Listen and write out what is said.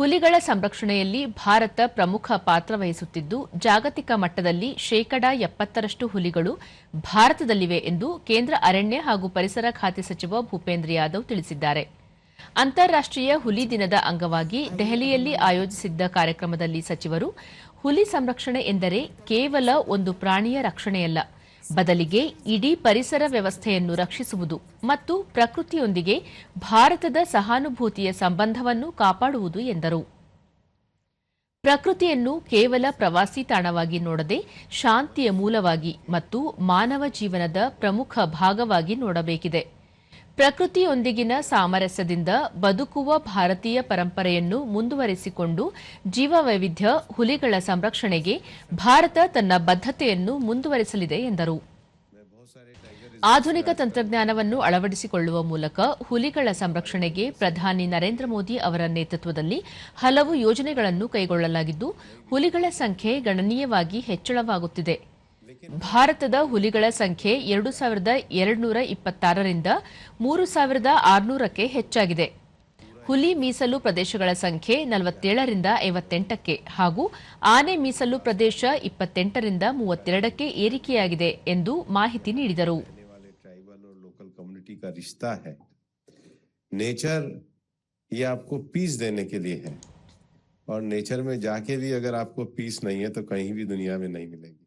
ಹುಲಿಗಳ ಸಂರಕ್ಷಣೆಯಲ್ಲಿ ಭಾರತ ಪ್ರಮುಖ ಪಾತ್ರ ವಹಿಸುತ್ತಿದ್ದು, ಜಾಗತಿಕ ಮಟ್ಟದಲ್ಲಿ ಶೇಕಡಾ 70ರಷ್ಟು ಹುಲಿಗಳು ಭಾರತದಲ್ಲಿವೆ ಎಂದು ಕೇಂದ್ರ ಅರಣ್ಯ ಹಾಗೂ ಪರಿಸರ ಖಾತೆ ಸಚಿವ ಭೂಪೇಂದ್ರ ಯಾದವ್ ತಿಳಿಸಿದ್ದಾರೆ. ಅಂತಾರಾಷ್ಟ್ರೀಯ ಹುಲಿ ದಿನದ ಅಂಗವಾಗಿ ದೆಹಲಿಯಲ್ಲಿ ಆಯೋಜಿಸಿದ್ದ ಕಾರ್ಯಕ್ರಮದಲ್ಲಿ ಸಚಿವರು, ಹುಲಿ ಸಂರಕ್ಷಣೆ ಎಂದರೆ ಕೇವಲ ಒಂದು ಪ್ರಾಣಿಯ ರಕ್ಷಣೆಯಲ್ಲ, ಬದಲಿಗೆ ಇಡೀ ಪರಿಸರ ವ್ಯವಸ್ಥೆಯನ್ನು ರಕ್ಷಿಸುವುದು ಮತ್ತು ಪ್ರಕೃತಿಯೊಂದಿಗೆ ಭಾರತದ ಸಹಾನುಭೂತಿಯ ಸಂಬಂಧವನ್ನು ಕಾಪಾಡುವುದು ಎಂದರು. ಪ್ರಕೃತಿಯನ್ನು ಕೇವಲ ಪ್ರವಾಸಿ ತಾಣವಾಗಿ ನೋಡದೆ ಶಾಂತಿಯ ಮೂಲವಾಗಿ ಮತ್ತು ಮಾನವ ಜೀವನದ ಪ್ರಮುಖ ಭಾಗವಾಗಿ ನೋಡಬೇಕಿದೆ. ಪ್ರಕೃತಿಯೊಂದಿಗಿನ ಸಾಮರಸ್ಯದಿಂದ ಬದುಕುವ ಭಾರತೀಯ ಪರಂಪರೆಯನ್ನು ಮುಂದುವರಿಸಿಕೊಂಡು ಜೀವವೈವಿಧ್ಯ ಹುಲಿಗಳ ಸಂರಕ್ಷಣೆಗೆ ಭಾರತ ತನ್ನ ಬದ್ಧತೆಯನ್ನು ಮುಂದುವರಿಸಲಿದೆ ಎಂದರು. ಆಧುನಿಕ ತಂತ್ರಜ್ಞಾನವನ್ನು ಅಳವಡಿಸಿಕೊಳ್ಳುವ ಮೂಲಕ ಹುಲಿಗಳ ಸಂರಕ್ಷಣೆಗೆ ಪ್ರಧಾನಿ ನರೇಂದ್ರ ಮೋದಿ ಅವರ ನೇತೃತ್ವದಲ್ಲಿ ಹಲವು ಯೋಜನೆಗಳನ್ನು ಕೈಗೊಳ್ಳಲಾಗಿದ್ದು, ಹುಲಿಗಳ ಸಂಖ್ಯೆ ಗಣನೀಯವಾಗಿ ಹೆಚ್ಚಳವಾಗುತ್ತಿದೆ. ಭಾರತದ ಹುಲಿಗಳ ಸಂಖ್ಯೆ 2226ರಿಂದ 3600ಕ್ಕೆ ಹೆಚ್ಚಾಗಿದೆ. ಹುಲಿ ಮೀಸಲು ಪ್ರದೇಶಗಳ ಸಂಖ್ಯೆ 47ರಿಂದ 58ಕ್ಕೆ ಹಾಗೂ ಆನೆ ಮೀಸಲು ಪ್ರದೇಶ 28ರಿಂದ 32ಕ್ಕೆ ಏರಿಕೆಯಾಗಿದೆ ಎಂದು ಮಾಹಿತಿ ನೀಡಿದರು. का रिश्ता है, नेचर ये आपको पीस देने के लिए है और नेचर में जाके भी अगर आपको पीस नहीं है तो कहीं भी दुनिया में नहीं मिलेगी।